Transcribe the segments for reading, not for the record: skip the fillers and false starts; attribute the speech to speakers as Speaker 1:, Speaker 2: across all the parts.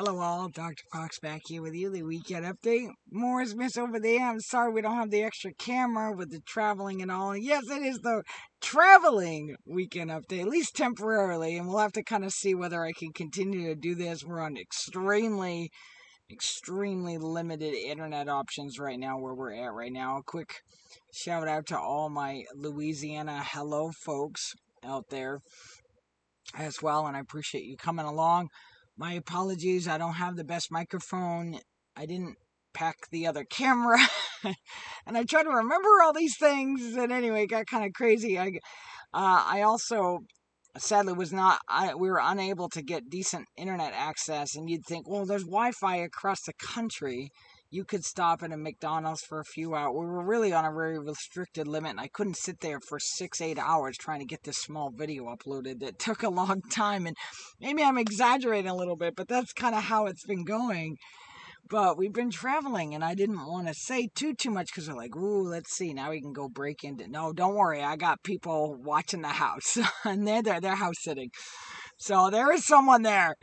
Speaker 1: Hello all, Dr. Fox back here with you, the weekend update. Mora's miss over there. I'm sorry we don't have the extra camera with the traveling and all. Yes, it is the traveling weekend update, at least temporarily, and we'll have to kind of see whether I can continue to do this. We're on extremely limited internet options right now where we're at right now. A quick shout out to all my Louisiana hello folks out there as well, and I appreciate you coming along. My apologies, I don't have the best microphone. I didn't pack the other camera. And I try to remember all these things, and anyway, it got kind of crazy. I also sadly we were unable to get decent internet access, and you'd think, well, there's Wi-Fi across the country. You could stop at a McDonald's for a few hours. We were really on a very restricted limit, and I couldn't sit there for 6-8 hours trying to get this small video uploaded. It took a long time, and maybe I'm exaggerating a little bit, but that's kind of how it's been going. But we've been traveling, and I didn't want to say too much because they're like, ooh, let's see, now we can go break into... No, don't worry, I got people watching the house, and they're house sitting. So there is someone there,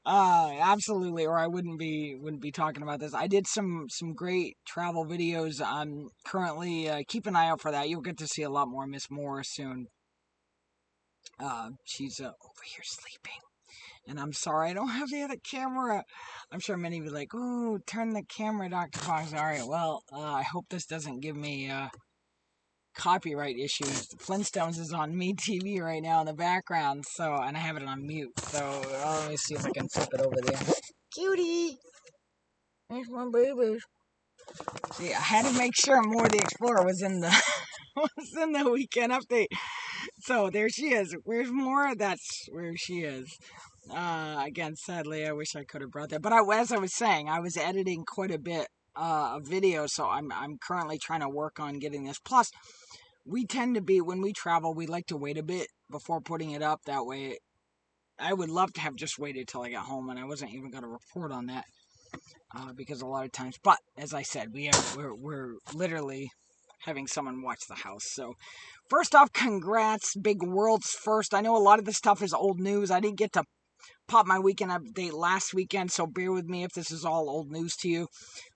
Speaker 1: absolutely, or I wouldn't be talking about this. I did some great travel videos. I'm currently keep an eye out for that. You'll get to see a lot more Miss Mora soon. She's over here sleeping, and I'm sorry I don't have the other camera. I'm sure many of you are like, ooh, turn the camera, Dr. Fox. All right, well, I hope this doesn't give me copyright issues. The Flintstones is on Me TV right now in the background, so, and I have it on mute, so let me see if I can flip it over there. Cutie! There's my baby. See, I had to make sure MoraTheExplorer was in the weekend update. So there she is. Where's Mora? That's where she is. Again, sadly, I wish I could have brought that. But as I was saying, I was editing quite a bit of video, so I'm currently trying to work on getting this. Plus, we tend to be, when we travel, we like to wait a bit before putting it up. That way, I would love to have just waited till I got home, and I wasn't even going to report on that because a lot of times. But as I said, we're literally having someone watch the house. So first off, congrats, big world's first. I know a lot of this stuff is old news. I didn't get to pop my weekend update last weekend, so bear with me if this is all old news to you.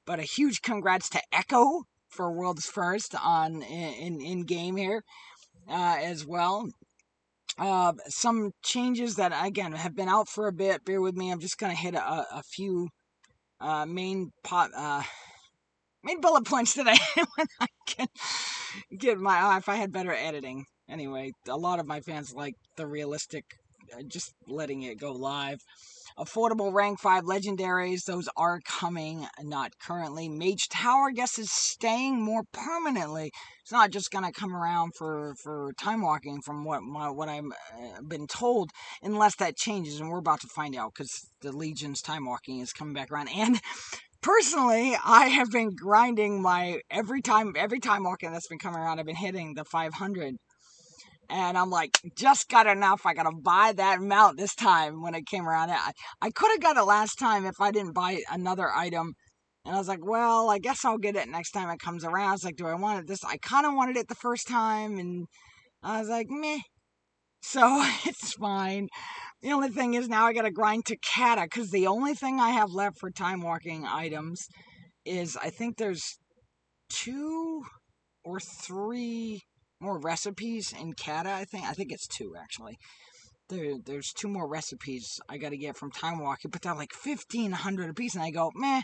Speaker 1: But a huge congrats to Echo for world's first on in game here as well. Some changes that again have been out for a bit. Bear with me. I'm just gonna hit a few main bullet points today when I can get my... if I had better editing. Anyway, a lot of my fans like the realistic, just letting it go live. Affordable rank 5 legendaries, those are coming, not currently. Mage Tower, I guess, is staying more permanently. It's not just going to come around for time walking from what I've been told, unless that changes, and we're about to find out, because the Legion's time walking is coming back around. And personally, I have been grinding my... every time walking that's been coming around, I've been hitting the 500. And I'm like, just got enough. I gotta buy that mount this time when it came around. I could have got it last time if I didn't buy another item. And I was like, well, I guess I'll get it next time it comes around. It's like, do I want it this? I kind of wanted it the first time. And I was like, meh. So it's fine. The only thing is now I gotta grind to Kata, because the only thing I have left for time walking items is, I think there's 2 or 3 more recipes in Kata, I think it's 2, actually. There's 2 more recipes I gotta get from time walking, but they're like 1,500 a piece, and I go, meh,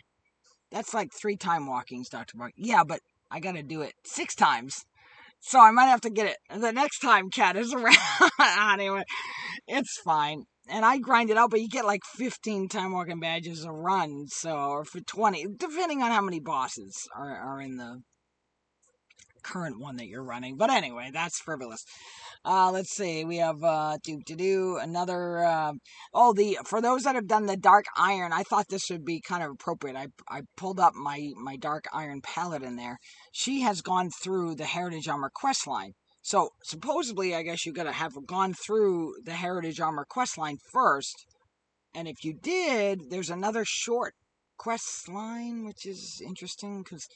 Speaker 1: that's like 3 time walkings, Dr. Fox. Yeah, but I gotta do it 6 times, so I might have to get it the next time Kata's around. Anyway, it's fine. And I grind it out, but you get like 15 time walking badges a run, so, or for 20, depending on how many bosses are in the current one that you're running. But anyway, that's frivolous. Let's see, we have another for those that have done the Dark Iron, I thought this would be kind of appropriate. I pulled up my Dark Iron Paladin there. She has gone through the Heritage Armor quest line. So supposedly, I guess you gotta have gone through the Heritage Armor quest line first, and if you did, there's another short quest line, which is interesting because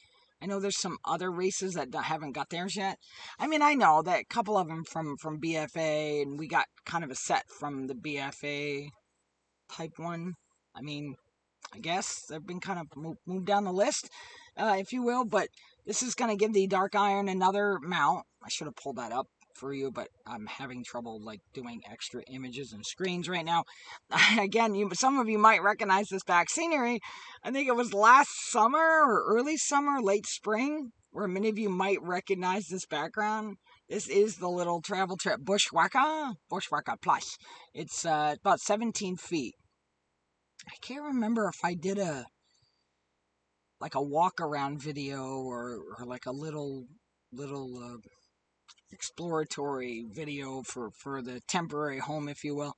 Speaker 1: I know there's some other races that haven't got theirs yet. I mean, I know that a couple of them from BFA, and we got kind of a set from the BFA type one. I mean, I guess they've been kind of moved down the list, if you will. But this is going to give the Dark Iron another mount. I should have pulled that up for you, but I'm having trouble like doing extra images and screens right now. Again, some of you might recognize this back scenery. I think it was last summer or early summer, late spring, where many of you might recognize this background. This is the little travel trip Bushwhacker Plus. It's about 17 feet. I can't remember if I did a walk around video or like a little exploratory video for the temporary home, if you will.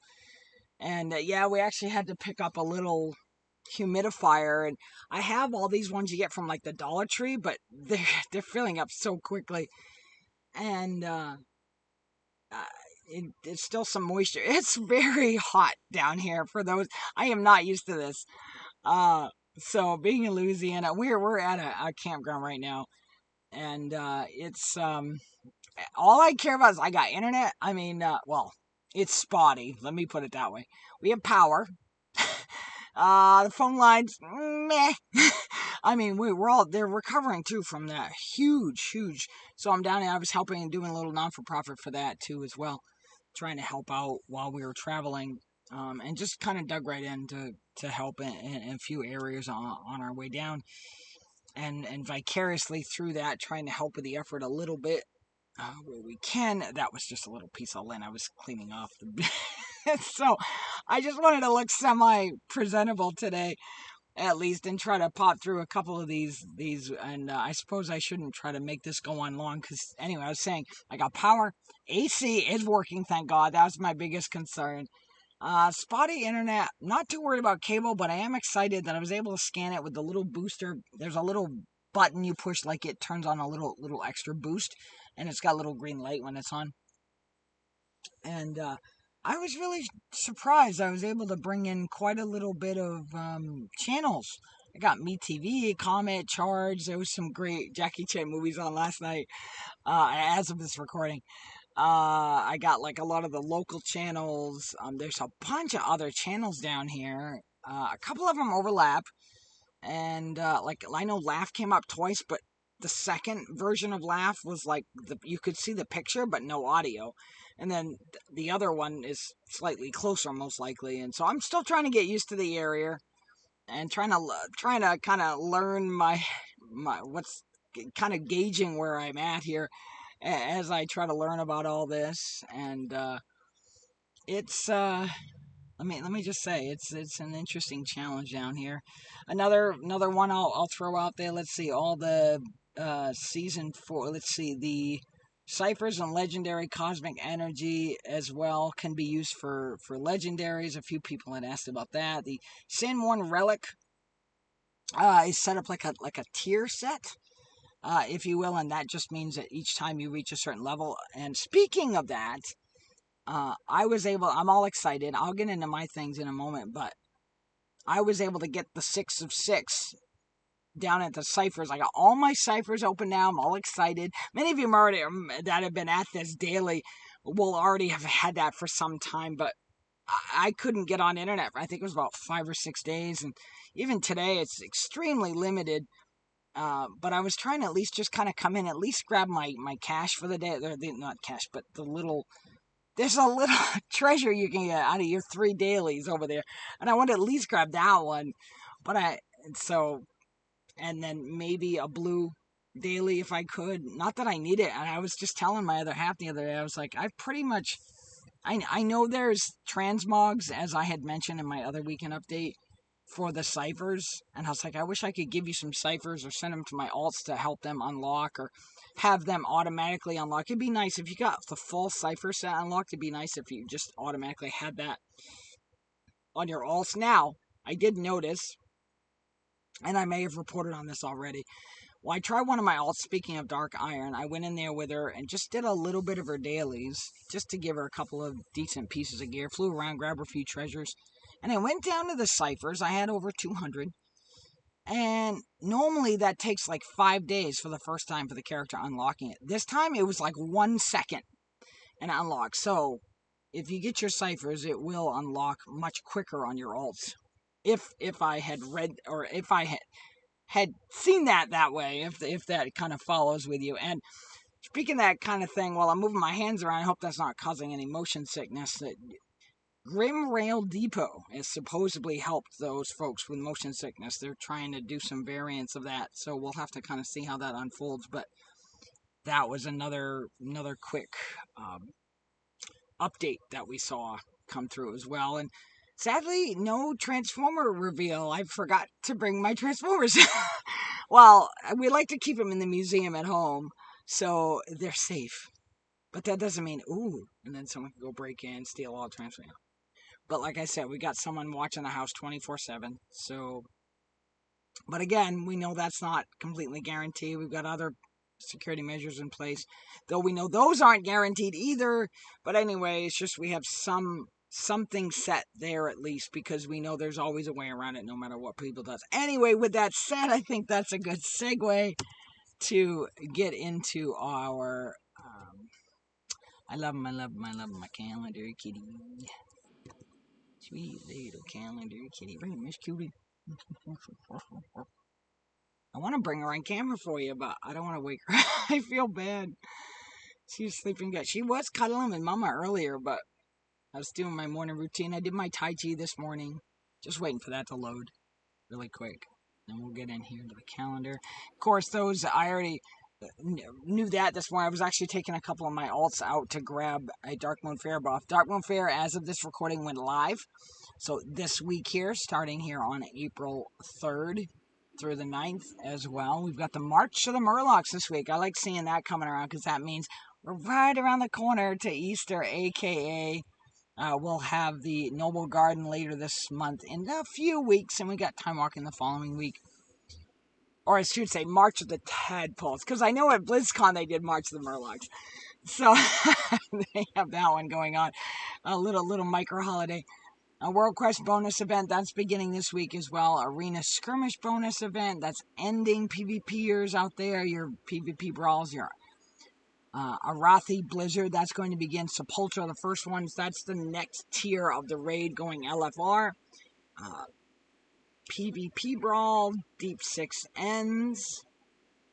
Speaker 1: And yeah, we actually had to pick up a little humidifier, and I have all these ones you get from like the Dollar Tree, but they're filling up so quickly, and it's still some moisture. It's very hot down here. For those, I am not used to this. So being in Louisiana, we're at a campground right now, and it's all I care about is I got internet. I mean, well, it's spotty. Let me put it that way. We have power. The phone lines, meh. I mean, they're recovering too from that huge. So I'm down there. I was helping and doing a little non-for-profit for that too as well, trying to help out while we were traveling, and just kind of dug right in to help in a few areas on our way down, and vicariously through that, trying to help with the effort a little bit where we can. That was just a little piece of lint I was cleaning off. So I just wanted to look semi-presentable today, at least, and try to pop through a couple of these, and I suppose I shouldn't try to make this go on long, because anyway, I was saying, I got power, AC is working, thank God. That was my biggest concern. Spotty internet, not too worried about cable, but I am excited that I was able to scan it with the little booster. There's a little button you push, like it turns on a little extra boost, and it's got a little green light when it's on. And I was really surprised. I was able to bring in quite a little bit of channels. I got MeTV, Comet, Charge. There was some great Jackie Chan movies on last night, as of this recording. I got like a lot of the local channels. There's a bunch of other channels down here. A couple of them overlap. And like I know Laugh came up twice, but the second version of Laugh was like you could see the picture but no audio, and then the other one is slightly closer, most likely. And so I'm still trying to get used to the area and trying to kind of learn my what's kind of gauging where I'm at here as I try to learn about all this. And it's let me just say it's an interesting challenge down here. Another one I'll throw out there. Let's see, all the season 4. Let's see, the ciphers and legendary cosmic energy as well can be used for legendaries. A few people had asked about that. The Sin 1 relic is set up like a tier set, if you will, and that just means that each time you reach a certain level. And speaking of that, I'm all excited. I'll get into my things in a moment, but I was able to get the 6 of 6 down at the ciphers. I got all my ciphers open now. I'm all excited. Many of you already that have been at this daily will already have had that for some time, but I couldn't get on internet. I think it was about 5 or 6 days, and even today it's extremely limited. But I was trying to at least just kind of come in, at least grab my cash for the day. Not cash, but there's a little treasure you can get out of your 3 dailies over there. And I wanted to at least grab that one. And then maybe a blue daily if I could. Not that I need it. And I was just telling my other half the other day, I was like, I know there's transmogs, as I had mentioned in my other weekend update, for the ciphers. And I was like, I wish I could give you some ciphers or send them to my alts to help them unlock, or have them automatically unlock. It'd be nice if you got the full cipher set unlocked. It'd be nice if you just automatically had that on your alts. Now, I did notice, and I may have reported on this already. Well, I tried one of my alts, speaking of Dark Iron. I went in there with her and just did a little bit of her dailies, just to give her a couple of decent pieces of gear. Flew around, grabbed her a few treasures. And I went down to the ciphers. I had over 200. And normally that takes like 5 days for the first time for the character unlocking it. This time it was like 1 second and unlock. So if you get your ciphers, it will unlock much quicker on your alts. if I had read, or if I had seen that way, if that kind of follows with you. And speaking of that kind of thing, while I'm moving my hands around, I hope that's not causing any motion sickness. That Grim Rail Depot has supposedly helped those folks with motion sickness. They're trying to do some variants of that, so we'll have to kind of see how that unfolds. But that was another quick update that we saw come through as well. And sadly, no Transformer reveal. I forgot to bring my Transformers. Well, we like to keep them in the museum at home, so they're safe. But that doesn't mean, ooh, and then someone can go break in, steal all the Transformers. But like I said, we got someone watching the house 24/7. So, but again, we know that's not completely guaranteed. We've got other security measures in place, though we know those aren't guaranteed either. But anyway, it's just we have something set there at least, because we know there's always a way around it no matter what people does. Anyway, with that said, I think that's a good segue to get into our I love him, my calendar kitty. Sweet little calendar kitty. Right, Miss Cutie. I want to bring her on camera for you, but I don't want to wake her. I feel bad. She's sleeping good. She was cuddling with Mama earlier, but I was doing my morning routine. I did my Tai Chi this morning. Just waiting for that to load really quick. And we'll get in here to the calendar. Of course, those, I already knew that this morning. I was actually taking a couple of my alts out to grab a Dark Moon Fair buff. Dark Moon Fair, as of this recording, went live. So this week here, starting here on April 3rd through the 9th as well. We've got the March of the Murlocs this week. I like seeing that coming around because that means we're right around the corner to Easter, a.k.a. We'll have the Noble Garden later this month in a few weeks, and we got Time Walking the following week. Or I should say March of the Tadpoles, because I know at BlizzCon they did March of the Murlocs. So they have that one going on. A little micro holiday. A World Quest bonus event, that's beginning this week as well. Arena Skirmish bonus event, that's ending PvPers out there, your PvP brawls, your Arathi Blizzard, that's going to begin. Sepultura, the first ones, that's the next tier of the raid going LFR. PvP Brawl, Deep Six ends,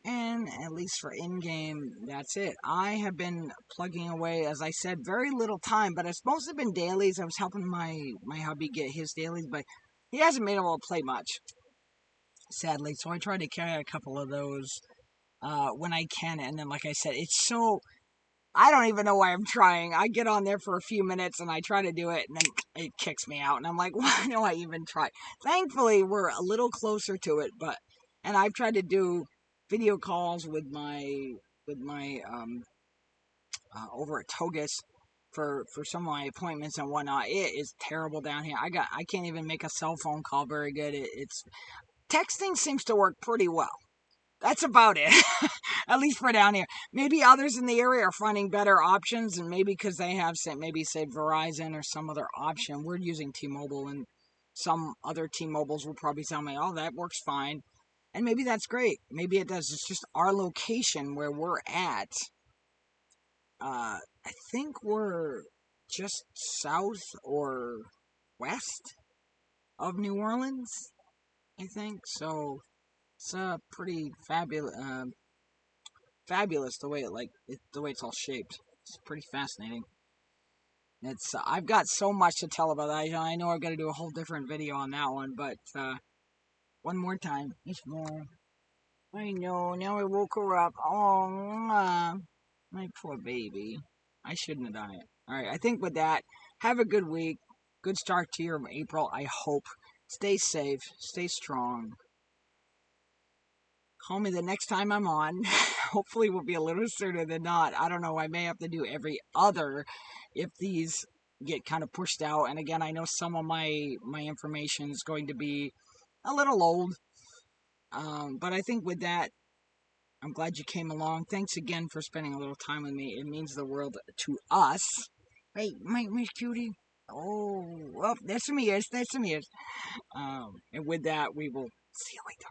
Speaker 1: and at least for in-game, that's it. I have been plugging away, as I said, very little time, but it's mostly been dailies. I was helping my hubby get his dailies, but he hasn't been able to play much, sadly. So I try to carry a couple of those when I can, and then, like I said, it's so... I don't even know why I'm trying. I get on there for a few minutes and I try to do it, and then it kicks me out, and I'm like, why do I even try? Thankfully, we're a little closer to it, and I've tried to do video calls with my over at Togus for some of my appointments and whatnot. It is terrible down here. I can't even make a cell phone call very good. It's texting seems to work pretty well. That's about it, at least for down here. Maybe others in the area are finding better options, and maybe because they have, say Verizon or some other option. We're using T-Mobile, and some other T-Mobiles will probably tell me, oh, that works fine. And maybe that's great. Maybe it does. It's just our location where we're at. I think we're just south or west of New Orleans, I think. So it's pretty fabulous the way the way it's all shaped. It's pretty fascinating. It's I've got so much to tell about that. I know I've got to do a whole different video on that one, but one more time. It's more. I know. Now I woke her up. Oh, my poor baby. I shouldn't have done it. All right. I think with that, have a good week. Good start to your April. I hope. Stay safe. Stay strong. Call me the next time I'm on. Hopefully we'll be a little sooner than not. I don't know. I may have to do every other if these get kind of pushed out. And again, I know some of my information is going to be a little old. But I think with that, I'm glad you came along. Thanks again for spending a little time with me. It means the world to us. Hey, Miss Cutie. Oh, well, there's some ears. And with that, we will see you later.